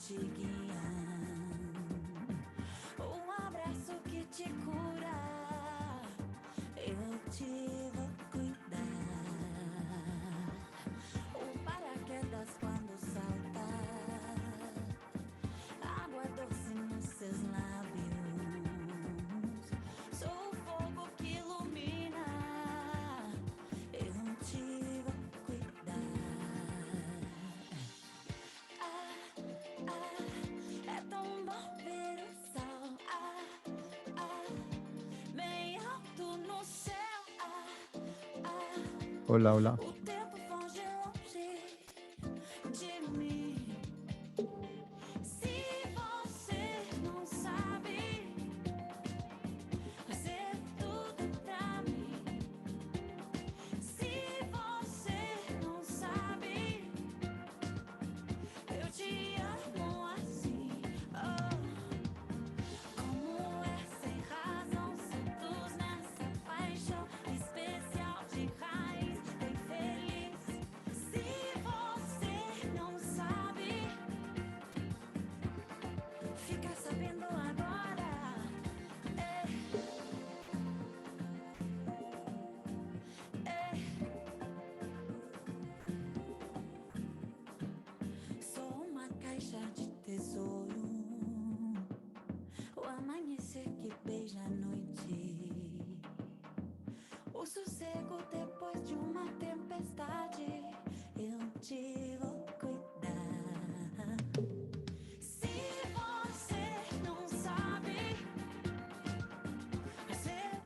te guiando. Abraço que te cura, eu te vou cuidar. Paraquedas quando salta, água doce nos seus lábios. Sou o fogo que ilumina, eu te vou cuidar. É tão bom ver o sol, bem alto no céu. Hola, hola. O tempo foge longe de mim. Se você não sabe fazer tudo pra mim, se você não sabe, eu te amo assim. Oh, como é sem razão, santos nessa paixão especial de raiz bem feliz. Se você não sabe, fica sabendo agora. Sou uma caixa de tesouro, o amanhecer que beija a noite, o sossego depois de uma tempestade. Eu te vou cuidar. Se você não sabe fazer.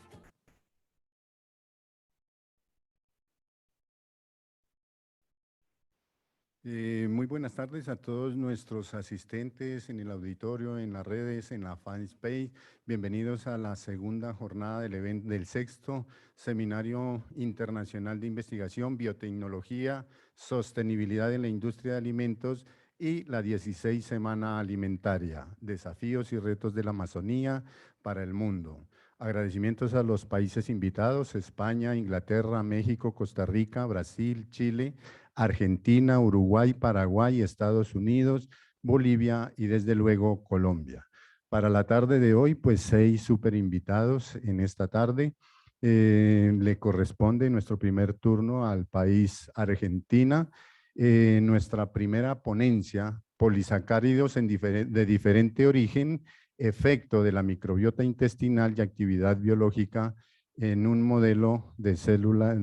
Muy buenas tardes a todos nuestros asistentes en el auditorio, en las redes, en la fanpage. Bienvenidos a la segunda jornada del sexto Seminario Internacional de Investigación, Biotecnología, Sostenibilidad en la Industria de Alimentos y la 16 Semana Alimentaria, Desafíos y Retos de la Amazonía para el Mundo. Agradecimientos a los países invitados: España, Inglaterra, México, Costa Rica, Brasil, Chile, Argentina, Uruguay, Paraguay, Estados Unidos, Bolivia y desde luego Colombia. Para la tarde de hoy, pues 6 super invitados en esta tarde. Le corresponde nuestro primer turno al país Argentina. Nuestra primera ponencia, polisacáridos de diferente origen, efecto de la microbiota intestinal y actividad biológica en un modelo de células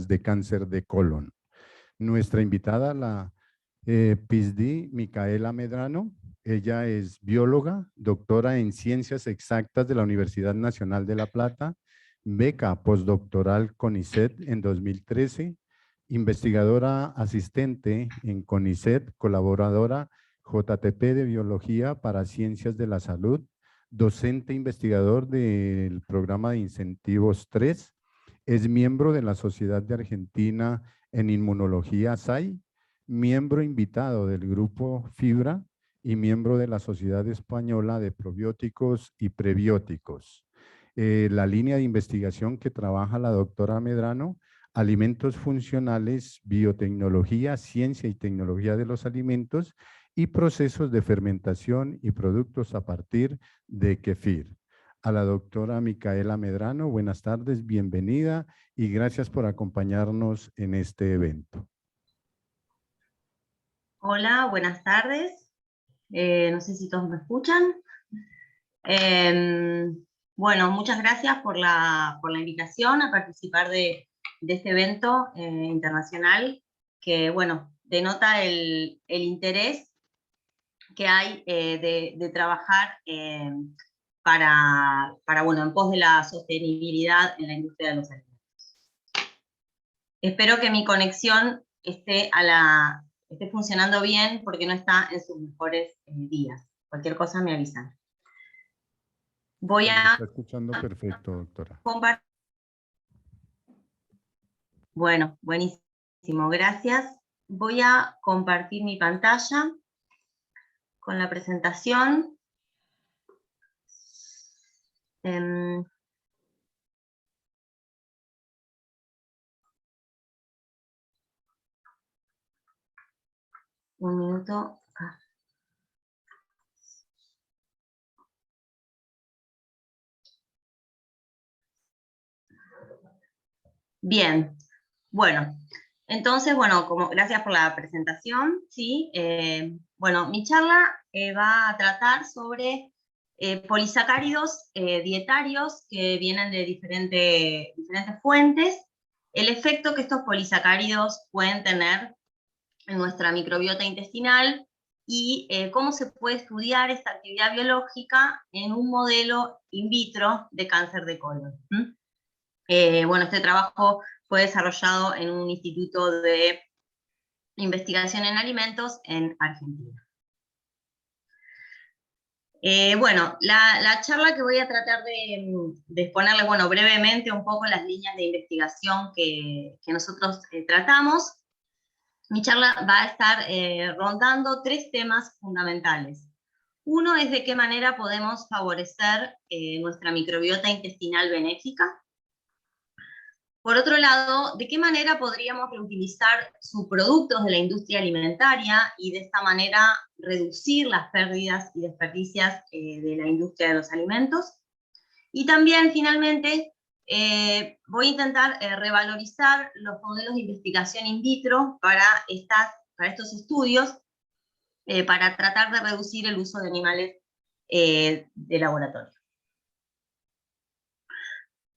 de cáncer de colon. Nuestra invitada, la PhD Micaela Medrano, ella es bióloga, doctora en Ciencias Exactas de la Universidad Nacional de La Plata, beca postdoctoral CONICET en 2013, investigadora asistente en CONICET, colaboradora JTP de Biología para Ciencias de la Salud, docente investigador del programa de incentivos 3, es miembro de la Sociedad de Argentina en Inmunología SAI, miembro invitado del grupo Fibra y miembro de la Sociedad Española de Probióticos y Prebióticos. La línea de investigación que trabaja la doctora Medrano: alimentos funcionales, biotecnología, ciencia y tecnología de los alimentos y procesos de fermentación y productos a partir de kefir. A la doctora Micaela Medrano, buenas tardes, bienvenida y gracias por acompañarnos en este evento. Hola, buenas tardes. No sé si todos me escuchan. Bueno, muchas gracias por la invitación a participar de este evento internacional que, bueno, denota el interés que hay de trabajar bueno, en pos de la sostenibilidad en la industria de los alimentos. Espero que mi conexión esté funcionando bien, porque no está en sus mejores días. Cualquier cosa me avisan. Voy a... Está escuchando perfecto, doctora. compartir. Bueno, buenísimo, gracias. Voy a compartir mi pantalla con la presentación. Un minuto Bien, bueno, entonces, bueno, gracias por la presentación, ¿sí? Bueno, mi charla va a tratar sobre polisacáridos dietarios que vienen de diferentes fuentes, el efecto que estos polisacáridos pueden tener en nuestra microbiota intestinal y cómo se puede estudiar esta actividad biológica en un modelo in vitro de cáncer de colon. Bueno, este trabajo fue desarrollado en un instituto de investigación en alimentos en Argentina. Bueno, la charla que voy a tratar de exponerles, bueno, brevemente un poco las líneas de investigación que nosotros tratamos. Mi charla va a estar rondando 3 temas fundamentales. Uno es de qué manera podemos favorecer nuestra microbiota intestinal benéfica. Por otro lado, ¿de qué manera podríamos reutilizar subproductos de la industria alimentaria y de esta manera reducir las pérdidas y desperdicios de la industria de los alimentos? Y también, finalmente, voy a intentar revalorizar los modelos de investigación in vitro para estos estudios, para tratar de reducir el uso de animales de laboratorio.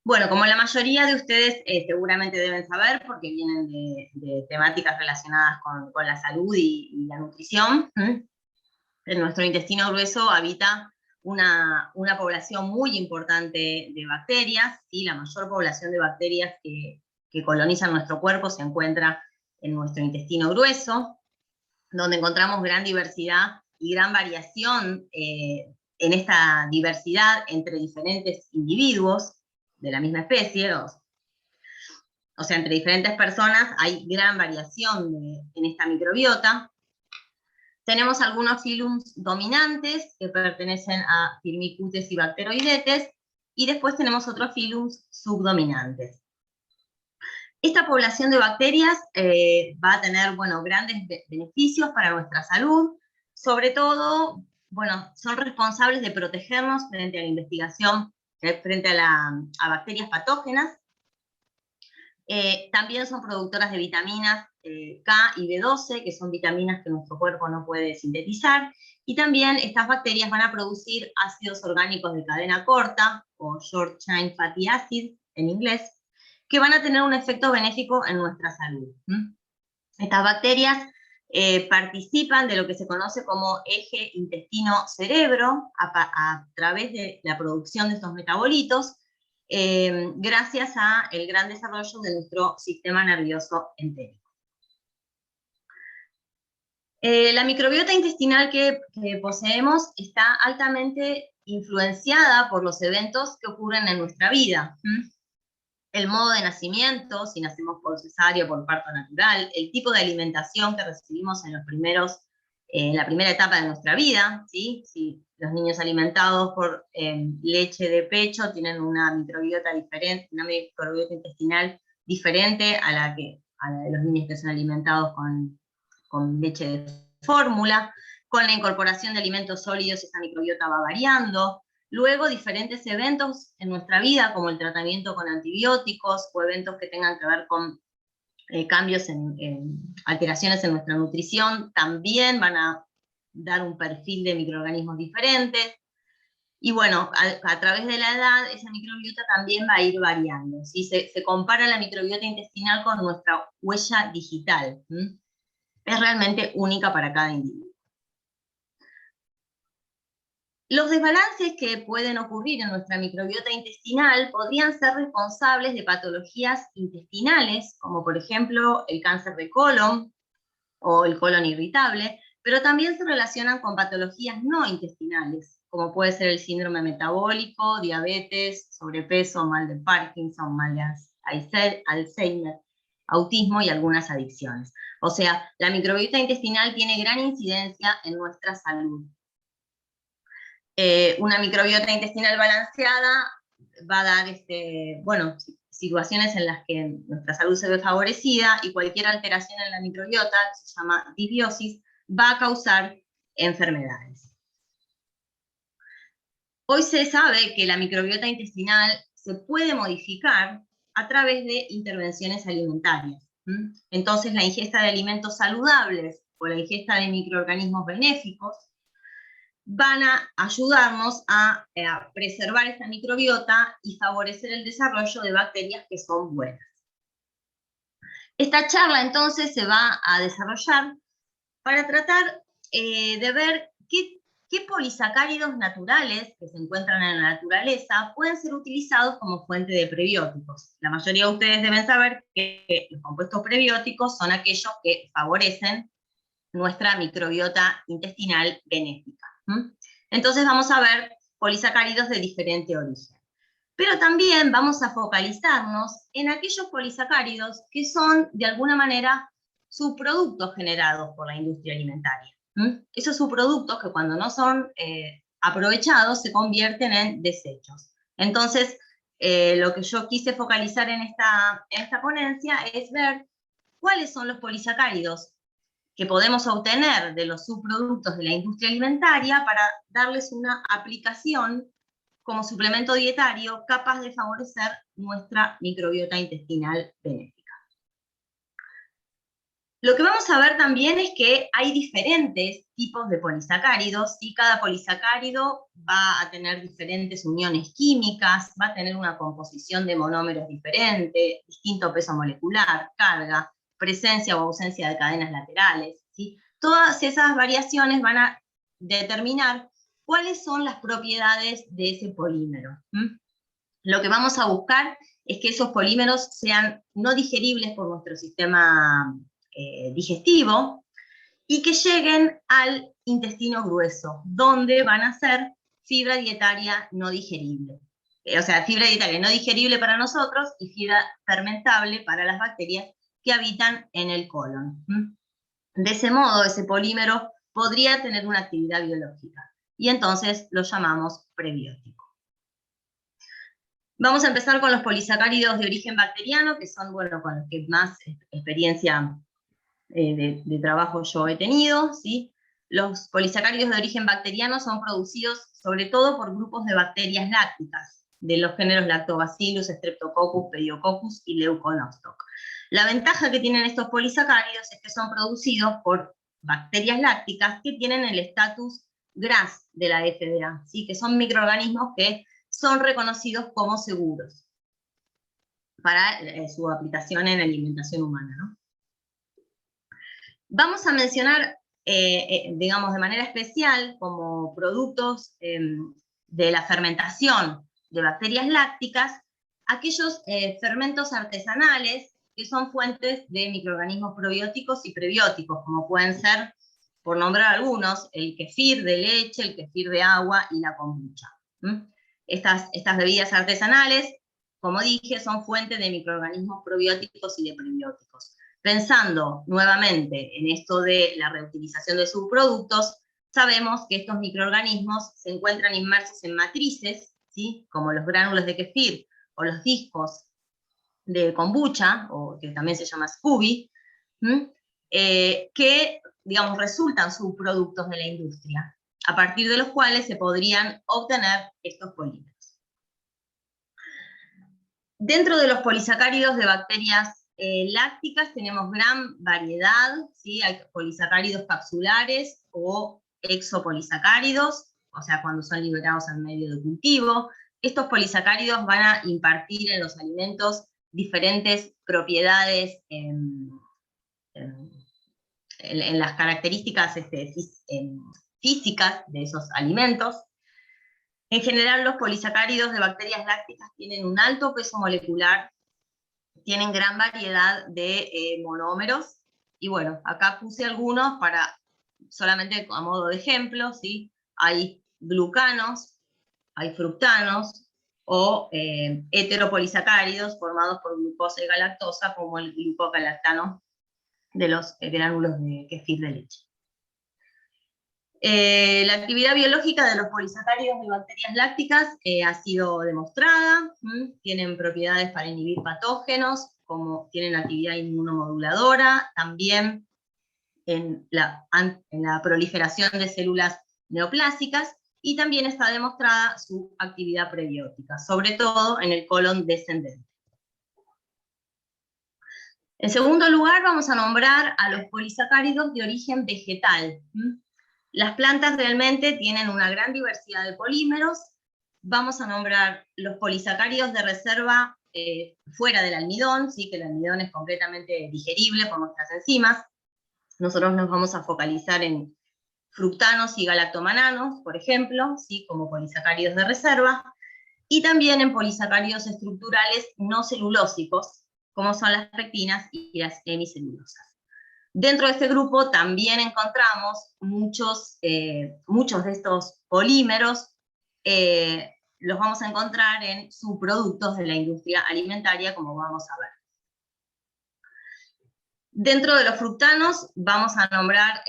Bueno, como la mayoría de ustedes seguramente deben saber, porque vienen de temáticas relacionadas con la salud y la nutrición, en nuestro intestino grueso habita una población muy importante de bacterias, ¿sí? La mayor población de bacterias que colonizan nuestro cuerpo se encuentra en nuestro intestino grueso, donde encontramos gran diversidad y gran variación en esta diversidad entre diferentes individuos de la misma especie, o sea, entre diferentes personas hay gran variación en esta microbiota. Tenemos algunos filums dominantes que pertenecen a Firmicutes y Bacteroidetes, y después tenemos otros filums subdominantes. Esta población de bacterias va a tener, bueno, grandes beneficios para nuestra salud, sobre todo, bueno, son responsables de protegernos frente a la investigación, frente a bacterias patógenas. También son productoras de vitaminas K y B12, que son vitaminas que nuestro cuerpo no puede sintetizar, y también estas bacterias van a producir ácidos orgánicos de cadena corta, o short chain fatty acids en inglés, que van a tener un efecto benéfico en nuestra salud. Estas bacterias participan de lo que se conoce como eje intestino-cerebro a través de la producción de estos metabolitos, gracias al gran desarrollo de nuestro sistema nervioso entérico. La microbiota intestinal que poseemos está altamente influenciada por los eventos que ocurren en nuestra vida. El modo de nacimiento, si nacemos por cesárea o por parto natural, el tipo de alimentación que recibimos en la primera etapa de nuestra vida, ¿sí? Si los niños alimentados por leche de pecho tienen una microbiota diferente, una microbiota intestinal diferente a la de los niños que son alimentados con leche de fórmula. Con la incorporación de alimentos sólidos, esa microbiota va variando. Luego, diferentes eventos en nuestra vida, como el tratamiento con antibióticos o eventos que tengan que ver con cambios alteraciones en nuestra nutrición, también van a dar un perfil de microorganismos diferentes. Y bueno, a través de la edad, esa microbiota también va a ir variando, ¿sí? Se compara la microbiota intestinal con nuestra huella digital. Es realmente única para cada individuo. Los desbalances que pueden ocurrir en nuestra microbiota intestinal podrían ser responsables de patologías intestinales, como por ejemplo el cáncer de colon o el colon irritable, pero también se relacionan con patologías no intestinales, como puede ser el síndrome metabólico, diabetes, sobrepeso, mal de Parkinson, mal de Alzheimer, autismo y algunas adicciones. O sea, la microbiota intestinal tiene gran incidencia en nuestra salud. Una microbiota intestinal balanceada va a dar bueno, situaciones en las que nuestra salud se ve favorecida, y cualquier alteración en la microbiota, que se llama disbiosis, va a causar enfermedades. Hoy se sabe que la microbiota intestinal se puede modificar a través de intervenciones alimentarias. Entonces, la ingesta de alimentos saludables o la ingesta de microorganismos benéficos van a ayudarnos a preservar esta microbiota y favorecer el desarrollo de bacterias que son buenas. Esta charla entonces se va a desarrollar para tratar de ver qué polisacáridos naturales que se encuentran en la naturaleza pueden ser utilizados como fuente de prebióticos. La mayoría de ustedes deben saber que los compuestos prebióticos son aquellos que favorecen nuestra microbiota intestinal benéfica. Entonces vamos a ver polisacáridos de diferente origen. Pero también vamos a focalizarnos en aquellos polisacáridos que son, de alguna manera, subproductos generados por la industria alimentaria. Esos subproductos que cuando no son aprovechados se convierten en desechos. Entonces, lo que yo quise focalizar en esta ponencia es ver cuáles son los polisacáridos que podemos obtener de los subproductos de la industria alimentaria para darles una aplicación como suplemento dietario capaz de favorecer nuestra microbiota intestinal benéfica. Lo que vamos a ver también es que hay diferentes tipos de polisacáridos, y cada polisacárido va a tener diferentes uniones químicas, va a tener una composición de monómeros diferente, distinto peso molecular, carga, presencia o ausencia de cadenas laterales, ¿sí? Todas esas variaciones van a determinar cuáles son las propiedades de ese polímero. Lo que vamos a buscar es que esos polímeros sean no digeribles por nuestro sistema digestivo y que lleguen al intestino grueso, donde van a ser fibra dietaria no digerible. O sea, fibra dietaria no digerible para nosotros y fibra fermentable para las bacterias que habitan en el colon. De ese modo, ese polímero podría tener una actividad biológica, y entonces lo llamamos prebiótico. Vamos a empezar con los polisacáridos de origen bacteriano, que son, bueno, con los que más experiencia de trabajo yo he tenido, ¿sí? Los polisacáridos de origen bacteriano son producidos sobre todo por grupos de bacterias lácticas, de los géneros Lactobacillus, Streptococcus, Pediococcus y Leuconostoc. La ventaja que tienen estos polisacáridos es que son producidos por bacterias lácticas que tienen el estatus GRAS de la FDA, ¿sí? Que son microorganismos que son reconocidos como seguros para su aplicación en alimentación humana, ¿no? Vamos a mencionar, digamos, de manera especial, como productos de la fermentación de bacterias lácticas, aquellos fermentos artesanales que son fuentes de microorganismos probióticos y prebióticos, como pueden ser, por nombrar algunos, el kefir de leche, el kefir de agua y la kombucha. Estas bebidas artesanales, como dije, son fuentes de microorganismos probióticos y de prebióticos. Pensando nuevamente en esto de la reutilización de subproductos, sabemos que estos microorganismos se encuentran inmersos en matrices, ¿sí? Como los gránulos de kefir o los discos de kombucha, o que también se llama SCOBY, que, digamos, resultan subproductos de la industria, a partir de los cuales se podrían obtener estos polímeros. Dentro de los polisacáridos de bacterias lácticas tenemos gran variedad, ¿sí? Hay polisacáridos capsulares o exopolisacáridos, o sea, cuando son liberados en medio de cultivo. Estos polisacáridos van a impartir en los alimentos diferentes propiedades en las características físicas de esos alimentos. En general, los polisacáridos de bacterias lácticas tienen un alto peso molecular, tienen gran variedad de monómeros, y bueno, acá puse algunos para, solamente a modo de ejemplo, ¿sí? Hay glucanos, hay fructanos, o heteropolisacáridos formados por glucosa y galactosa, como el glucogalactano de los gránulos de kefir de leche. La actividad biológica de los polisacáridos de bacterias lácticas ha sido demostrada, tienen propiedades para inhibir patógenos, como tienen actividad inmunomoduladora, también en la proliferación de células neoplásicas, y también está demostrada su actividad prebiótica, sobre todo en el colon descendente. En segundo lugar, vamos a nombrar a los polisacáridos de origen vegetal. Las plantas realmente tienen una gran diversidad de polímeros. Vamos a nombrar los polisacáridos de reserva fuera del almidón, ¿sí? Que el almidón es completamente digerible por nuestras enzimas. Nosotros nos vamos a focalizar en fructanos y galactomananos, por ejemplo, ¿sí? Como polisacáridos de reserva, y también en polisacáridos estructurales no celulósicos, como son las pectinas y las hemicelulosas. Dentro de este grupo también encontramos muchos de estos polímeros, los vamos a encontrar en subproductos de la industria alimentaria, como vamos a ver. Dentro de los fructanos vamos a nombrar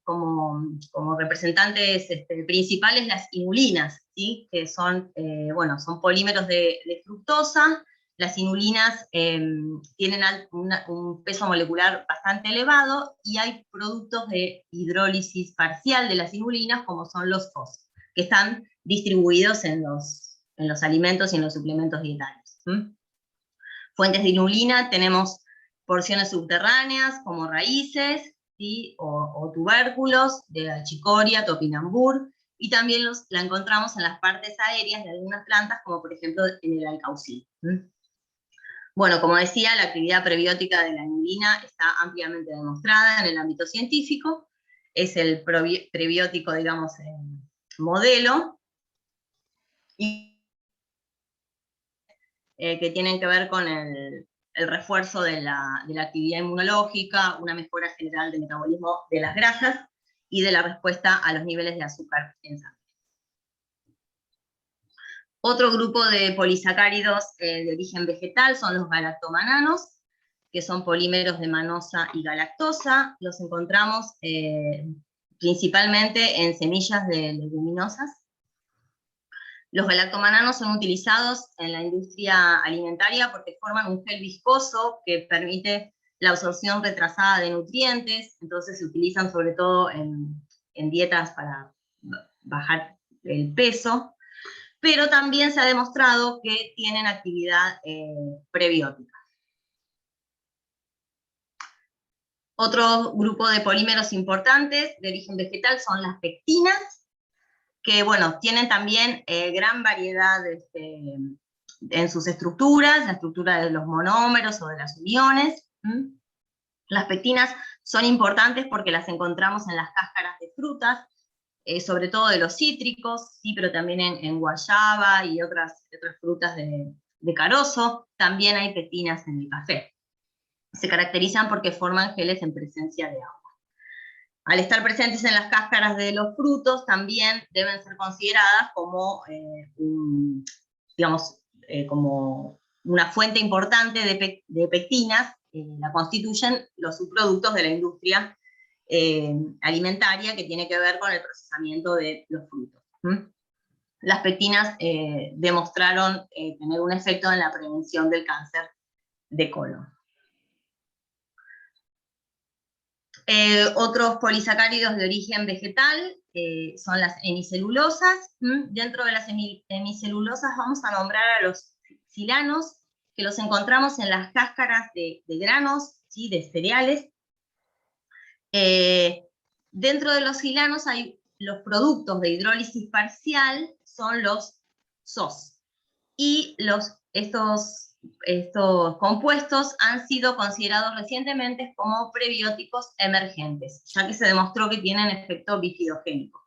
como representantes principales las inulinas, ¿sí? Que son, son polímeros de fructosa. Las inulinas tienen un peso molecular bastante elevado y hay productos de hidrólisis parcial de las inulinas, como son los FOS, que están distribuidos en los alimentos y en los suplementos dietarios. Fuentes de inulina tenemos porciones subterráneas como raíces, ¿sí? o tubérculos de la chicoria, topinambur, y también la encontramos en las partes aéreas de algunas plantas, como por ejemplo en el alcaucil. Bueno, como decía, la actividad prebiótica de la inulina está ampliamente demostrada en el ámbito científico. Es el prebiótico, digamos, modelo, y que tienen que ver con el refuerzo de la actividad inmunológica, una mejora general del metabolismo de las grasas y de la respuesta a los niveles de azúcar en sangre. Otro grupo de polisacáridos de origen vegetal son los galactomananos, que son polímeros de manosa y galactosa. Los encontramos principalmente en semillas de leguminosas. Los galactomananos son utilizados en la industria alimentaria porque forman un gel viscoso que permite la absorción retrasada de nutrientes, entonces se utilizan sobre todo en dietas para bajar el peso, pero también se ha demostrado que tienen actividad prebiótica. Otro grupo de polímeros importantes de origen vegetal son las pectinas, que bueno, tienen también gran variedad en sus estructuras, la estructura de los monómeros o de las uniones. Las pectinas son importantes porque las encontramos en las cáscaras de frutas, sobre todo de los cítricos, ¿sí? Pero también en guayaba y otras frutas de carozo. También hay pectinas en el café. Se caracterizan porque forman geles en presencia de agua. Al estar presentes en las cáscaras de los frutos, también deben ser consideradas como, como una fuente importante de pectinas. La constituyen los subproductos de la industria alimentaria, que tiene que ver con el procesamiento de los frutos. Las pectinas demostraron tener un efecto en la prevención del cáncer de colon. Otros polisacáridos de origen vegetal son las hemicelulosas. Dentro de las hemicelulosas vamos a nombrar a los silanos, que los encontramos en las cáscaras de granos, ¿sí? De cereales. Dentro de los silanos hay los productos de hidrólisis parcial, son los SOS. Y estos compuestos han sido considerados recientemente como prebióticos emergentes, ya que se demostró que tienen efecto bifidogénico.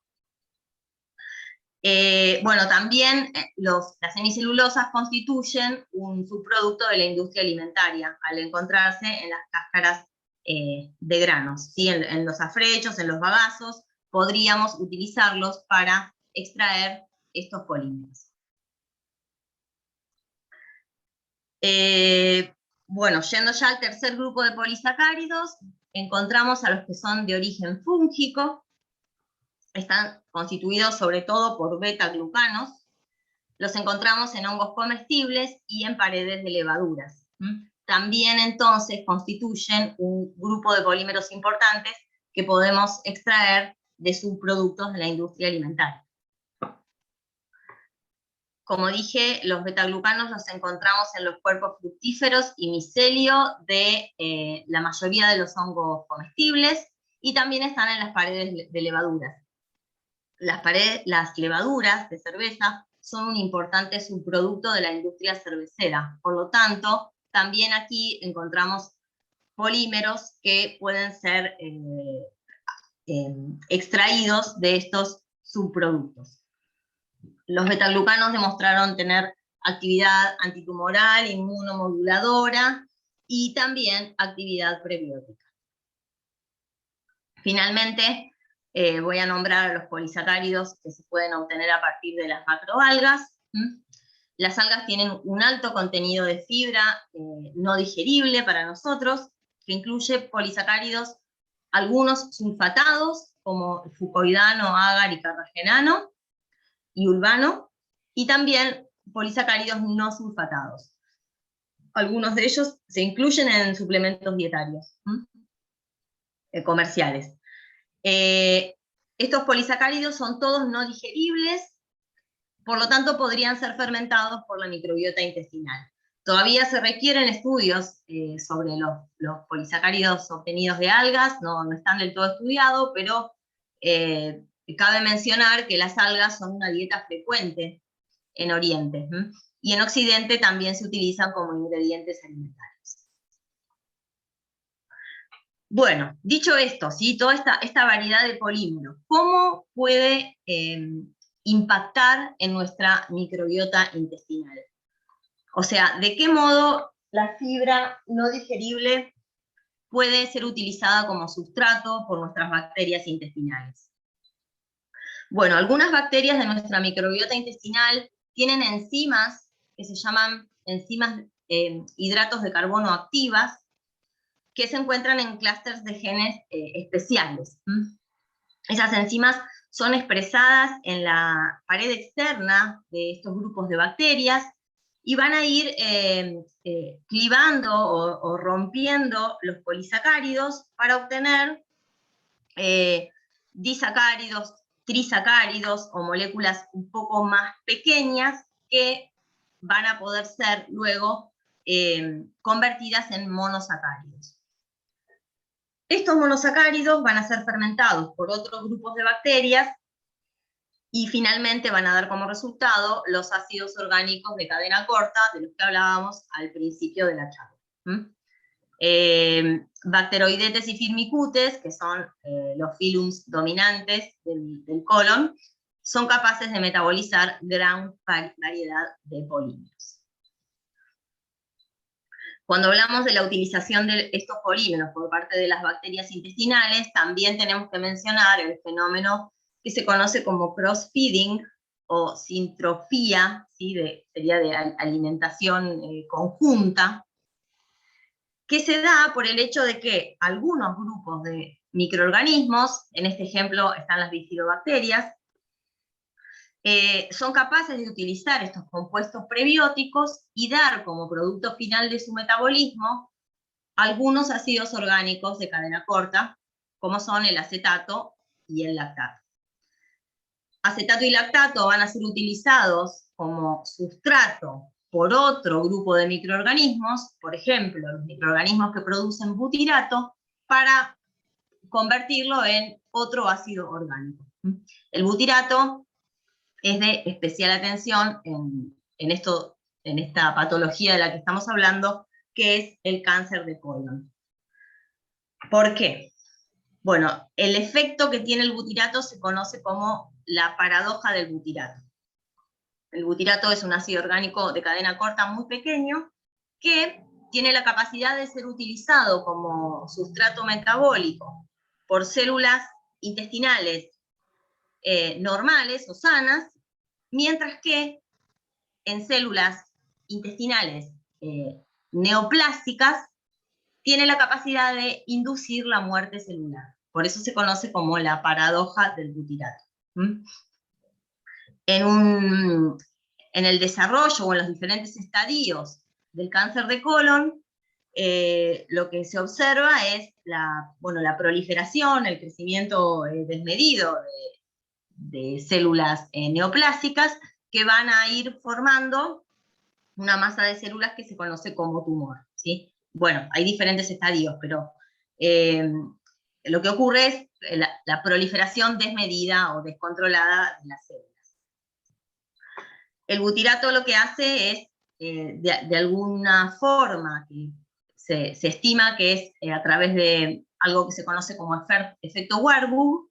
También las hemicelulosas constituyen un subproducto de la industria alimentaria, al encontrarse en las cáscaras de granos, ¿sí? En los afrechos, en los bagazos, podríamos utilizarlos para extraer estos polímeros. Yendo ya al tercer grupo de polisacáridos, encontramos a los que son de origen fúngico. Están constituidos sobre todo por beta-glucanos. Los encontramos en hongos comestibles y en paredes de levaduras. También entonces constituyen un grupo de polímeros importantes que podemos extraer de subproductos de la industria alimentaria. como dije, los betaglucanos los encontramos en los cuerpos fructíferos y micelio de la mayoría de los hongos comestibles, y también están en las paredes de levaduras. Las levaduras de cerveza son un importante subproducto de la industria cervecera. Por lo tanto, también aquí encontramos polímeros que pueden ser extraídos de estos subproductos. Los betaglucanos demostraron tener actividad antitumoral, inmunomoduladora y también actividad prebiótica. Finalmente, voy a nombrar a los polisacáridos que se pueden obtener a partir de las macroalgas. Las algas tienen un alto contenido de fibra no digerible para nosotros, que incluye polisacáridos, algunos sulfatados, como el fucoidano, agar y carragenano, y urbano, y también polisacáridos no sulfatados. Algunos de ellos se incluyen en suplementos dietarios comerciales. Estos polisacáridos son todos no digeribles, por lo tanto podrían ser fermentados por la microbiota intestinal. Todavía se requieren estudios sobre los polisacáridos obtenidos de algas, no están del todo estudiados, pero cabe mencionar que las algas son una dieta frecuente en Oriente, y en Occidente también se utilizan como ingredientes alimentarios. Bueno, dicho esto, ¿sí? Toda esta variedad de polímeros, ¿cómo puede impactar en nuestra microbiota intestinal? O sea, ¿de qué modo la fibra no digerible puede ser utilizada como sustrato por nuestras bacterias intestinales? Bueno, algunas bacterias de nuestra microbiota intestinal tienen enzimas que se llaman enzimas hidratos de carbono activas, que se encuentran en clústeres de genes especiales. Esas enzimas son expresadas en la pared externa de estos grupos de bacterias y van a ir clivando o rompiendo los polisacáridos para obtener disacáridos, trisacáridos o moléculas un poco más pequeñas que van a poder ser luego convertidas en monosacáridos. Estos monosacáridos van a ser fermentados por otros grupos de bacterias y finalmente van a dar como resultado los ácidos orgánicos de cadena corta de los que hablábamos al principio de la charla. Bacteroidetes y firmicutes, que son los filums dominantes del colon, son capaces de metabolizar gran variedad de polímeros. Cuando hablamos de la utilización de estos polímeros por parte de las bacterias intestinales, también tenemos que mencionar el fenómeno que se conoce como cross-feeding o sintrofía, ¿sí? Sería de alimentación conjunta, que se da por el hecho de que algunos grupos de microorganismos, en este ejemplo están las bifidobacterias, son capaces de utilizar estos compuestos prebióticos y dar como producto final de su metabolismo algunos ácidos orgánicos de cadena corta, como son el acetato y el lactato. Acetato y lactato van a ser utilizados como sustrato por otro grupo de microorganismos, por ejemplo, los microorganismos que producen butirato, para convertirlo en otro ácido orgánico. El butirato es de especial atención en esta patología de la que estamos hablando, que es el cáncer de colon. ¿Por qué? Bueno, el efecto que tiene el butirato se conoce como la paradoja del butirato. El butirato es un ácido orgánico de cadena corta muy pequeño que tiene la capacidad de ser utilizado como sustrato metabólico por células intestinales normales o sanas, mientras que en células intestinales neoplásicas tiene la capacidad de inducir la muerte celular. Por eso se conoce como la paradoja del butirato. En el desarrollo o en los diferentes estadios del cáncer de colon, lo que se observa es la proliferación, el crecimiento desmedido de células neoplásicas, que van a ir formando una masa de células que se conoce como tumor, ¿sí? Bueno, hay diferentes estadios, pero lo que ocurre es la proliferación desmedida o descontrolada de las células. El butirato lo que hace es, de alguna forma, que se estima que es a través de algo que se conoce como efecto Warburg,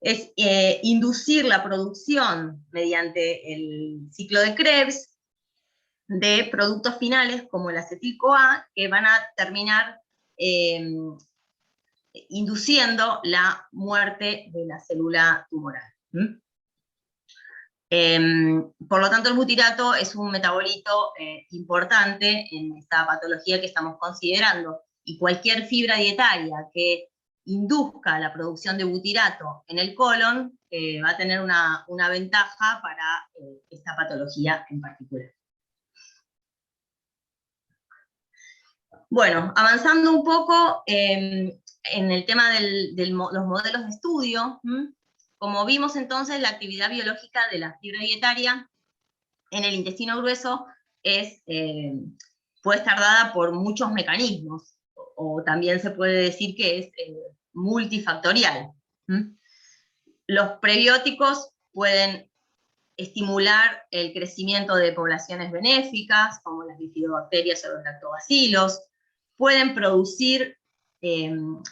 es inducir la producción mediante el ciclo de Krebs de productos finales como el acetil-CoA, que van a terminar induciendo la muerte de la célula tumoral. Por lo tanto, el butirato es un metabolito importante en esta patología que estamos considerando, y cualquier fibra dietaria que induzca la producción de butirato en el colon va a tener una ventaja para esta patología en particular. Bueno, avanzando un poco en el tema de los modelos de estudio, como vimos entonces, la actividad biológica de la fibra dietaria en el intestino grueso puede estar dada por muchos mecanismos, o también se puede decir que es multifactorial. Los prebióticos pueden estimular el crecimiento de poblaciones benéficas, como las bifidobacterias o los lactobacilos, pueden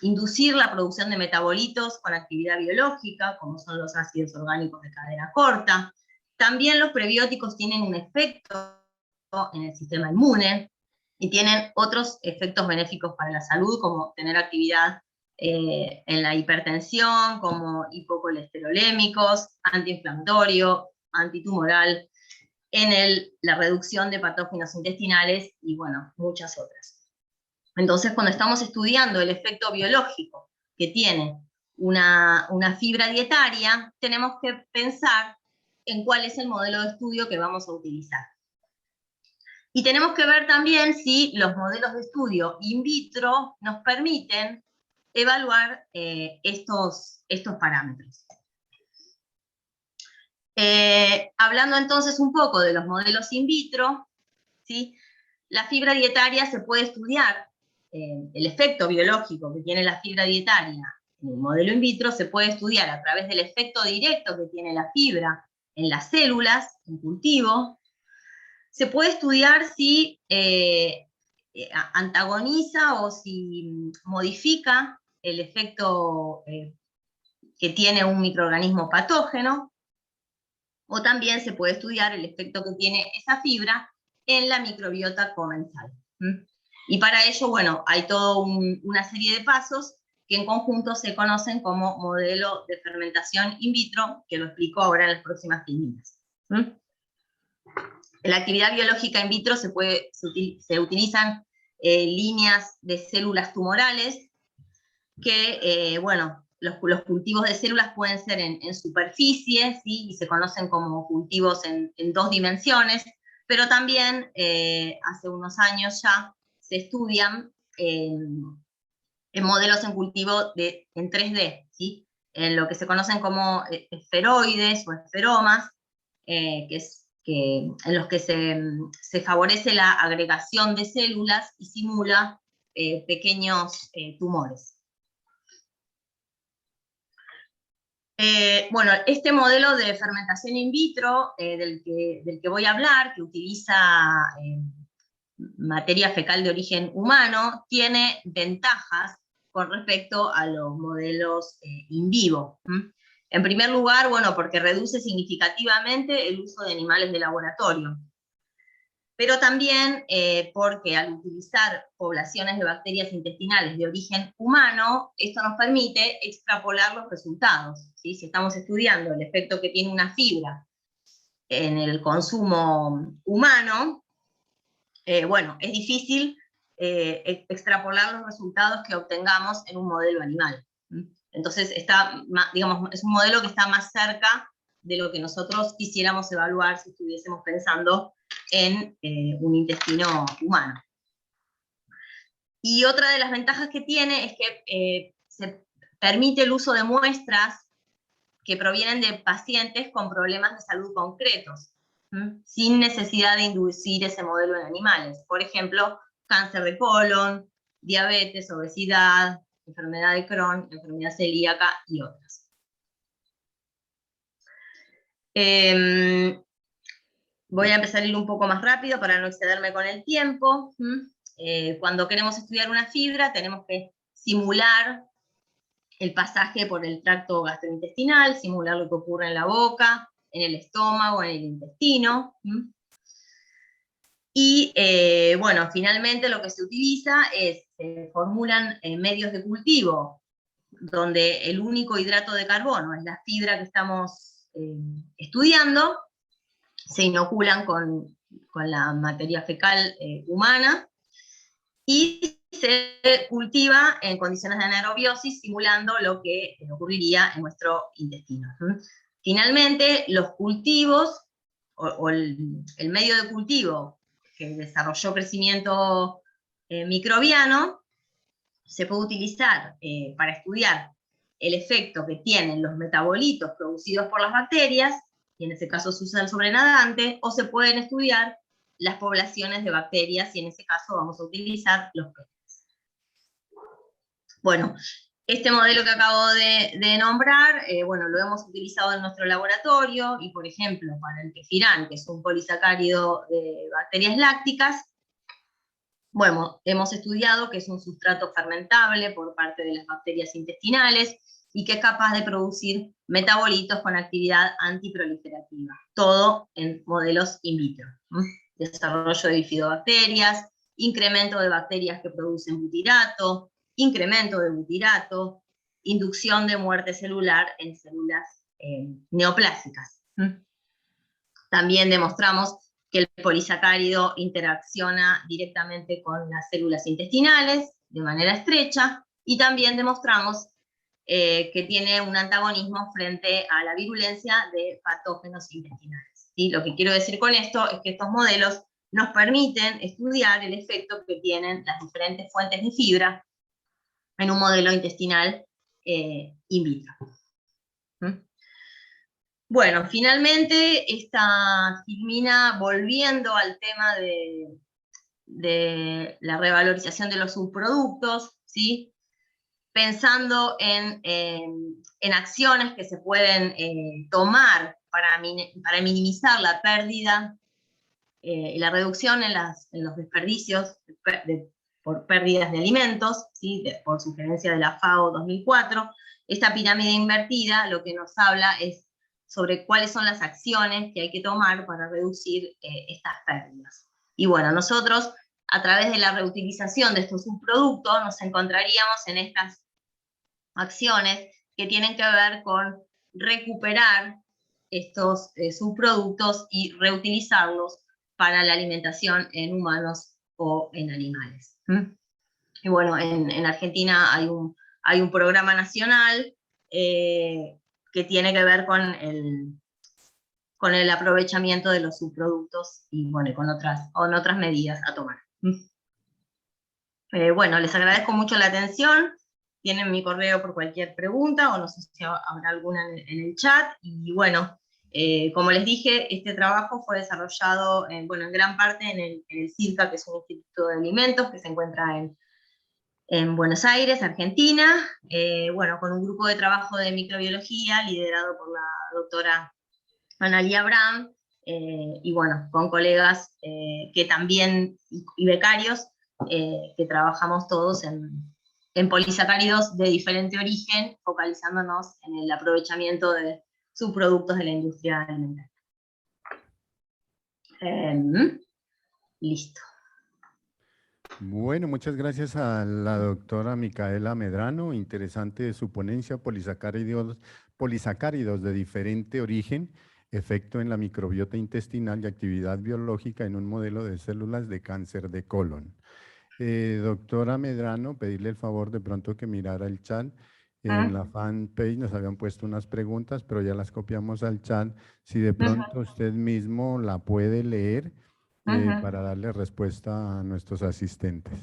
inducir la producción de metabolitos con actividad biológica, como son los ácidos orgánicos de cadena corta. También los prebióticos tienen un efecto en el sistema inmune, y tienen otros efectos benéficos para la salud, como tener actividad en la hipertensión, como hipocolesterolémicos, antiinflamatorio, antitumoral, en la reducción de patógenos intestinales, y bueno, muchas otras. Entonces, cuando estamos estudiando el efecto biológico que tiene una fibra dietaria, tenemos que pensar en cuál es el modelo de estudio que vamos a utilizar. Y tenemos que ver también si los modelos de estudio in vitro nos permiten evaluar estos parámetros. Hablando entonces un poco de los modelos in vitro, ¿sí? La fibra dietaria se puede estudiar, el efecto biológico que tiene la fibra dietaria en el modelo in vitro se puede estudiar a través del efecto directo que tiene la fibra en las células, en cultivo. Se puede estudiar si antagoniza o si modifica el efecto que tiene un microorganismo patógeno, o también se puede estudiar el efecto que tiene esa fibra en la microbiota comensal. Y para ello, bueno, hay toda una serie de pasos que en conjunto se conocen como modelo de fermentación in vitro, que lo explico ahora en las próximas líneas. En la actividad biológica in vitro se utilizan líneas de células tumorales que, bueno, los cultivos de células pueden ser en superficie, ¿sí? Y se conocen como cultivos en 2 dimensiones, pero también hace unos años ya se estudian en modelos en cultivo en 3D, ¿sí? En lo que se conocen como esferoides o esferomas, en los que se favorece la agregación de células y simula pequeños tumores. Bueno, este modelo de fermentación in vitro del que voy a hablar, que utiliza materia fecal de origen humano, tiene ventajas con respecto a los modelos in vivo. En primer lugar, bueno, porque reduce significativamente el uso de animales de laboratorio, pero también porque al utilizar poblaciones de bacterias intestinales de origen humano, esto nos permite extrapolar los resultados, ¿sí? Si estamos estudiando el efecto que tiene una fibra en el consumo humano, bueno, es difícil extrapolar los resultados que obtengamos en un modelo animal. Entonces, digamos, es un modelo que está más cerca de lo que nosotros quisiéramos evaluar si estuviésemos pensando en un intestino humano. Y otra de las ventajas que tiene es que se permite el uso de muestras que provienen de pacientes con problemas de salud concretos, sin necesidad de inducir ese modelo en animales. Por ejemplo, cáncer de colon, diabetes, obesidad, enfermedad de Crohn, enfermedad celíaca y otras. Voy a empezar a ir un poco más rápido para no excederme con el tiempo. Cuando queremos estudiar una fibra, tenemos que simular el pasaje por el tracto gastrointestinal, simular lo que ocurre en la boca, en el estómago, en el intestino. Y bueno, finalmente lo que se utiliza es, se formulan medios de cultivo, donde el único hidrato de carbono es la fibra que estamos estudiando, se inoculan con la materia fecal humana, y se cultiva en condiciones de anaerobiosis, simulando lo que ocurriría en nuestro intestino. Finalmente, los cultivos, o el medio de cultivo que desarrolló crecimiento microbiano, se puede utilizar para estudiar el efecto que tienen los metabolitos producidos por las bacterias, y en ese caso se usa el sobrenadante, o se pueden estudiar las poblaciones de bacterias, y en ese caso vamos a utilizar los peces. Bueno, este modelo que acabo de nombrar, bueno, lo hemos utilizado en nuestro laboratorio, y por ejemplo, para el kefirán, que es un polisacárido de bacterias lácticas, bueno, hemos estudiado que es un sustrato fermentable por parte de las bacterias intestinales, y que es capaz de producir metabolitos con actividad antiproliferativa. Todo en modelos in vitro. Desarrollo de bifidobacterias, incremento de bacterias que producen butirato, incremento de butirato, inducción de muerte celular en células neoplásicas. También demostramos que el polisacárido interacciona directamente con las células intestinales de manera estrecha, y también demostramos que tiene un antagonismo frente a la virulencia de patógenos intestinales. ¿Sí? Lo que quiero decir con esto es que estos modelos nos permiten estudiar el efecto que tienen las diferentes fuentes de fibra en un modelo intestinal in vitro. Bueno, finalmente esta termina volviendo al tema de la revalorización de los subproductos, ¿sí? Pensando en acciones que se pueden tomar para minimizar la pérdida y la reducción en los desperdicios por pérdidas de alimentos, ¿sí? Por sugerencia de la FAO 2004. Esta pirámide invertida lo que nos habla es sobre cuáles son las acciones que hay que tomar para reducir estas pérdidas. Y bueno, nosotros, a través de la reutilización de estos subproductos, nos encontraríamos en estas acciones que tienen que ver con recuperar estos subproductos y reutilizarlos para la alimentación en humanos o en animales. Y bueno, en Argentina hay un programa nacional que tiene que ver con el aprovechamiento de los subproductos, y bueno, con otras medidas a tomar. Bueno, les agradezco mucho la atención. Tienen mi correo por cualquier pregunta, o no sé si habrá alguna en el chat. Y bueno, como les dije, este trabajo fue desarrollado en gran parte en el CIRCA, que es un instituto de alimentos que se encuentra en Buenos Aires, Argentina, bueno, con un grupo de trabajo de microbiología liderado por la doctora Analia Abraham, y bueno, con colegas que también, y becarios, que trabajamos todos en polisacáridos de diferente origen, focalizándonos en el aprovechamiento de subproductos de la industria alimentaria. Listo. Bueno, muchas gracias a la doctora Micaela Medrano. Interesante su ponencia, polisacáridos de diferente origen, efecto en la microbiota intestinal y actividad biológica en un modelo de células de cáncer de colon. Doctora Medrano, pedirle el favor de pronto que mirara el chat. En la fanpage nos habían puesto unas preguntas, pero ya las copiamos al chat. Si de pronto usted mismo la puede leer para darle respuesta a nuestros asistentes.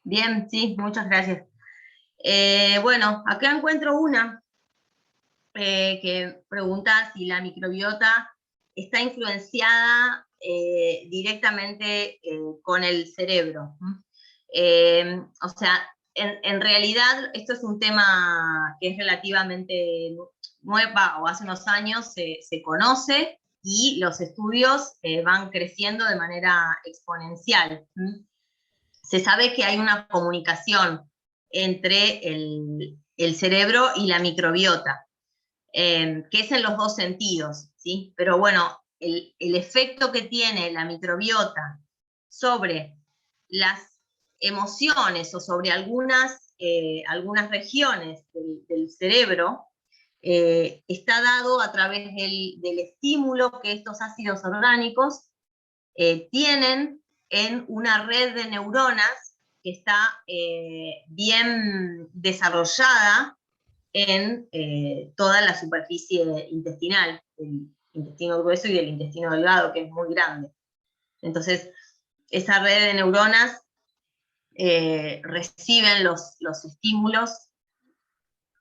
Bien, sí, muchas gracias. Bueno, acá encuentro una que pregunta si la microbiota está influenciada directamente con el cerebro. O sea, en realidad esto es un tema que es relativamente nueva, o hace unos años se conoce, y los estudios van creciendo de manera exponencial. Se sabe que hay una comunicación entre el cerebro y la microbiota, que es en los dos sentidos, ¿sí? Pero bueno, el efecto que tiene la microbiota sobre las emociones o sobre algunas regiones del cerebro está dado a través del estímulo que estos ácidos orgánicos tienen en una red de neuronas que está bien desarrollada en toda la superficie intestinal, del intestino grueso y del intestino delgado, que es muy grande. Entonces, esa red de neuronas reciben los estímulos,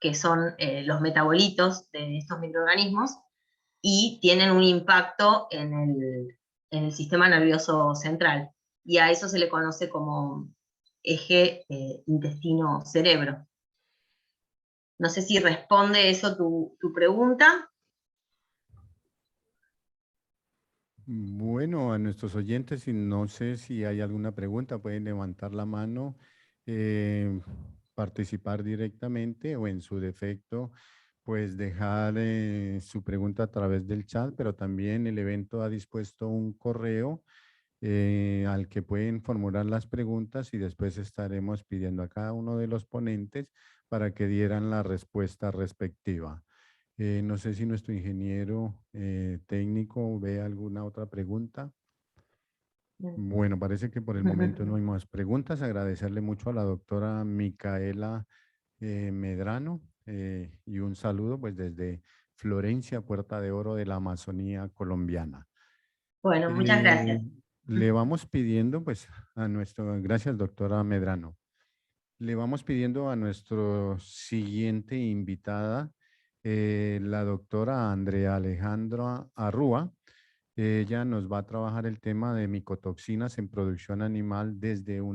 que son los metabolitos de estos microorganismos, y tienen un impacto en el sistema nervioso central. Y a eso se le conoce como eje intestino-cerebro. No sé si responde eso tu pregunta. Bueno, a nuestros oyentes, y no sé si hay alguna pregunta, pueden levantar la mano, participar directamente, o en su defecto, pues dejar su pregunta a través del chat, pero también el evento ha dispuesto un correo al que pueden formular las preguntas, y después estaremos pidiendo a cada uno de los ponentes para que dieran la respuesta respectiva. No sé si nuestro ingeniero técnico ve alguna otra pregunta. Bueno, parece que por el momento no hay más preguntas. Agradecerle mucho a la doctora Micaela Medrano, y un saludo pues desde Florencia, Puerta de Oro de la Amazonía colombiana. Bueno, muchas gracias. Le vamos pidiendo pues gracias doctora Medrano. Le vamos pidiendo a nuestro siguiente invitada, la doctora Andrea Alejandra Arrúa. Ella nos va a trabajar el tema de micotoxinas en producción animal desde una